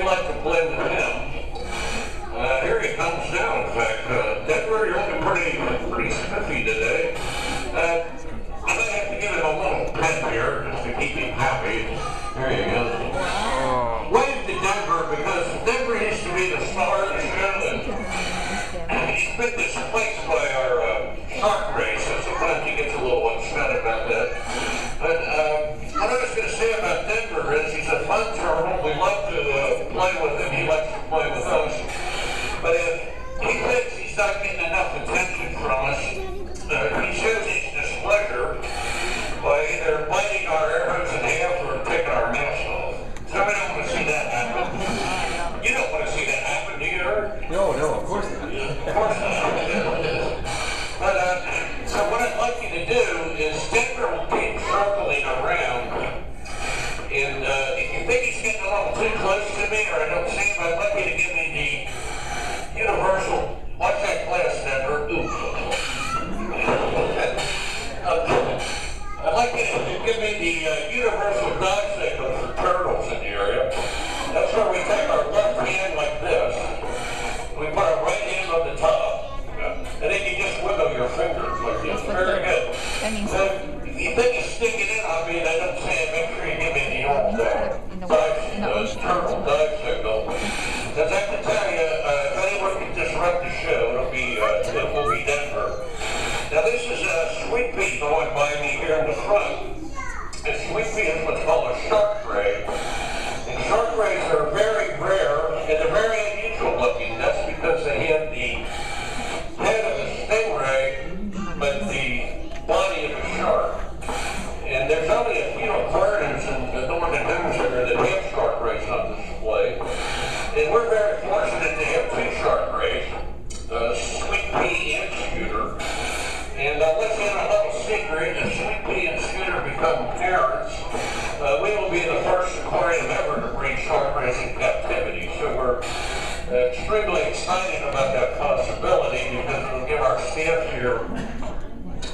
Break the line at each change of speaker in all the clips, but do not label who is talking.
like to play with him. Here he comes now, in fact. Denver, you're looking pretty spiffy today. I might have to give him a little pet here just to keep him happy. There you go. Wave to Denver because Denver used to be the star of the show, and he's been displaced by our shark race, so sometimes he gets a little upset about that. But what I was going to say about Denver is he's a fun turtle. We like to play with him. He likes to play with us. But if he thinks he's not getting enough attention from us, he shows his displeasure by either biting our arrows in half or taking our mask off. So we don't want to see that happen. You don't want to see that happen, do you, Eric?
No, of course not.
Of course not. But, so what I'd like you to do is Denver will keep circling around. And if you think he's getting a little too close to me or I don't see him, I'd like you to give me the universal, watch that glass, Denver. Ooh. I'd like you to give me the universal dog signal for turtles in the area. That's where we take our left hand like this. We put our right hand on the top. And then you just wiggle your fingers like this. Very good. So if you think it's sticking in on me, then I'm saying make sure you give me the old turtle dog signal. Because I can tell you, if anyone can disrupt the show, it will be Denver. Now this is a sweet pea going by me here in the front. And sweet pea is what's called a shark ray. And shark rays are very rare and they're very unusual looking. That's because they have the head of a stingray, but the body of a shark. And there's only a few aquariums in the northern hemisphere that have shark rays on display. And we're very fortunate to have two shark rays, Sweet Pea and Scooter. And let's get a little secret, if Sweet Pea and Scooter become parents, we will be the first aquarium ever to breed shark rays in captivity. So we're extremely excited about that possibility because it will give our staff here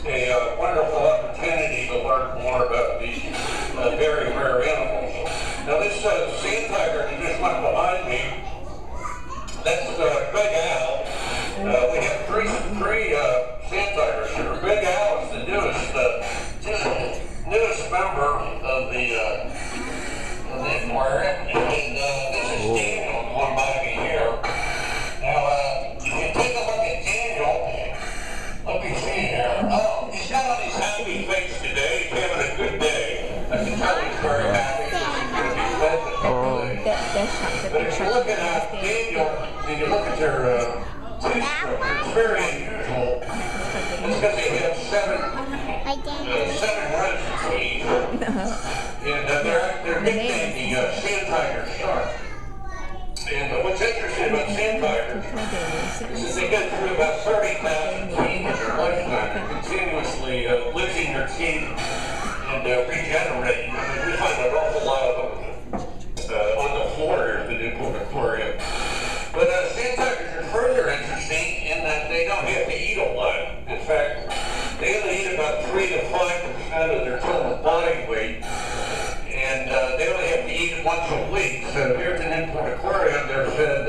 a wonderful opportunity to learn more about these very rare animals. Now this sand tiger that just went behind me, that's Big Al. We have three sand tigers here. Big Al is the newest member of the aquarium, and this is Daniel going by me here. Now, if you take a look at Daniel, let me see here. Oh, he's got on his happy face today. He's having a good day. I can tell he's very happy because he's going to be fed the couple days. But if you look at Daniel, and you look at their tooth structure, it's very unusual. It's because they have seven rows of teeth. And they're nicknamed the sand tiger shark. And what's interesting about sand tigers is that they go through about 30,000 teeth in their lifetime. They're continuously losing their teeth and regenerating. I mean, we find an awful lot of them on the floor here at the Newport Aquarium. But sand tigers are further interesting in that they don't have to eat a lot. In fact, they only eat about 3 to 5% of their total body weight. And they only have to eat once a week. So here at the Newport Aquarium, they're fed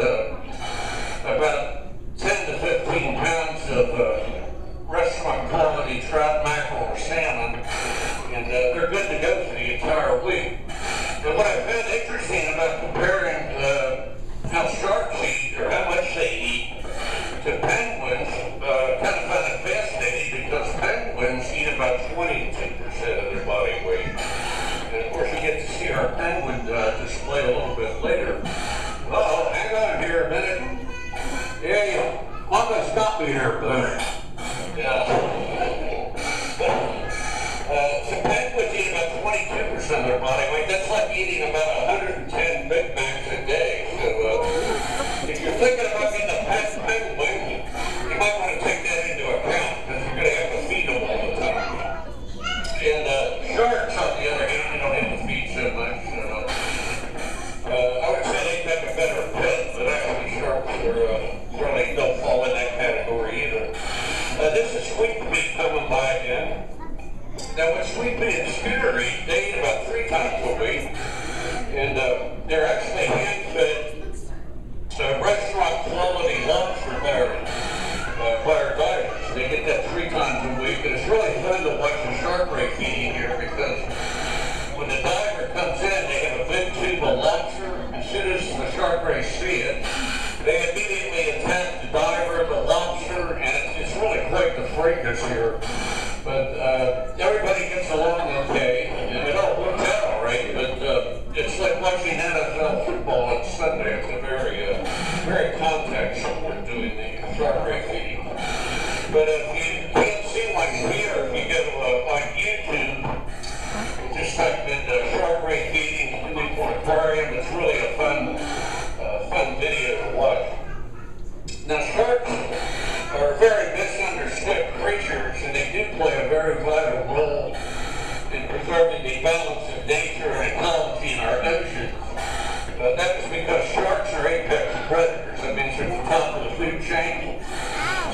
about 10 to 15 pounds of restaurant quality trout, mackerel, or salmon. And they're good to go for the entire week. And what I found interesting about comparing how sharks eat or how much they eat to penguins, kind of found it fascinating because penguins eat about 22% of their body weight. And of course you get to see our penguin display a little bit later. Uh-oh, hang on here a minute. Yeah, you almost got me here, bud. Yeah. So penguins eat about 22% of their body weight. That's like eating about 110 Big Macs a day. So if you're thinking about being a pet penguin, you might want to take that into account because you're going to have to feed them all the time. And sharks, on the other hand, you don't have to feed so much. I would say they make a better pet, but actually sharks really don't fall in that category either. This is Sweet Pea coming by again. Now what Sweet Pea and Scooter eat, they eat about 3 times a week. And they're actually hand-fed rays see it, they immediately attack the diver, the lobster, and it's really quite the fracas here. But everybody gets along okay, and it all works out all right, but it's like watching NFL football on Sunday. It's a very contact sport doing the shark ray feeding. But if you can't see one here, if you go on YouTube, just type in shark ray feeding Newport Aquarium. It's really a fun video to watch. Now, sharks are very misunderstood creatures, and they do play a very vital role in preserving the balance of nature and ecology in our oceans. That is because sharks are apex predators. That means they're at the top of the food chain.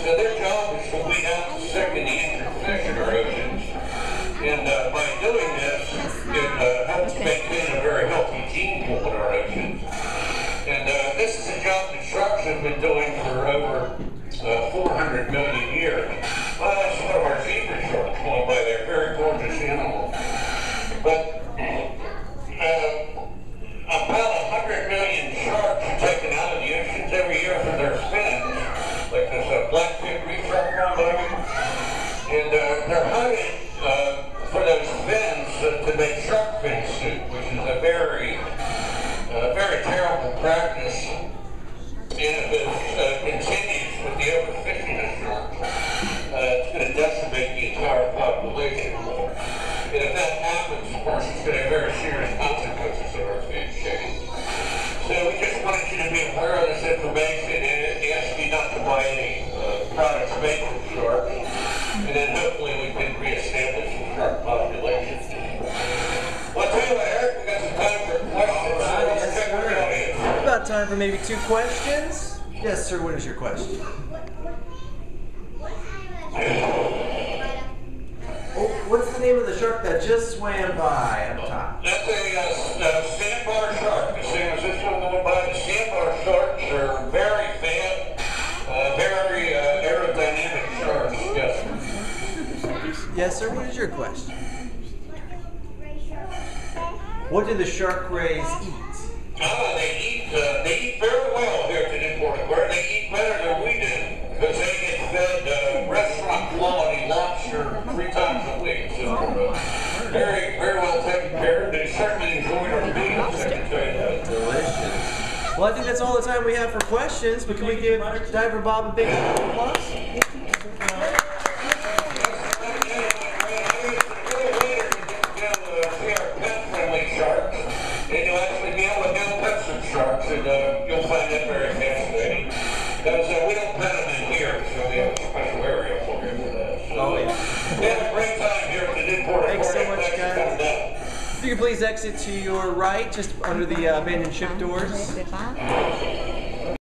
So their job is to weed out the sick and the injured fish in our oceans. And by doing this, it helps maintain a very healthy gene pool in our oceans. And this is a job that sharks have been doing for over 400 million years. Well, that's one of our zebra sharks going by there. Very gorgeous animal. But about 100 million sharks are taken out of the oceans every year for their fins, like this black-tip reef shark going by. And they're hunted for those fins to make shark fin soup, which is a very terrible practice. And if it continues with the overfishing of sharks, it's going to decimate the entire population. And if that happens, of course, it's going to have very serious consequences in our food chain. So we just wanted you to be aware of this information and ask you not to buy any products made from sharks. And then hopefully we can reestablish the shark population. Well, I'll tell you what, Eric, we got some time for questions.
About time for maybe 2 questions. Yes, sir. What is your question? What's the name of the shark that just swam by up top?
That's a sandbar shark. The same as this one going by. The sandbar sharks are very fat, very aerodynamic sharks. Yes, sir.
Yes, sir. What is your question? What do the shark rays eat?
They eat very well here at the Newport Aquarium. They eat better than we do because they get fed restaurant quality lobster 3 times a week. So very well taken care of. They certainly enjoy our meals. I can tell you that.
Delicious. Well, I think that's all the time we have for questions. But can we give Diver Bob a big round of applause?
Sharks, and you'll find that very fascinating. Because we don't pet them in here, so we have a special area for that. So,
oh, yeah.
We have a great time here at the Newport Aquarium.
Thanks so much, guys. If you could please exit to your right, just under the abandoned ship doors.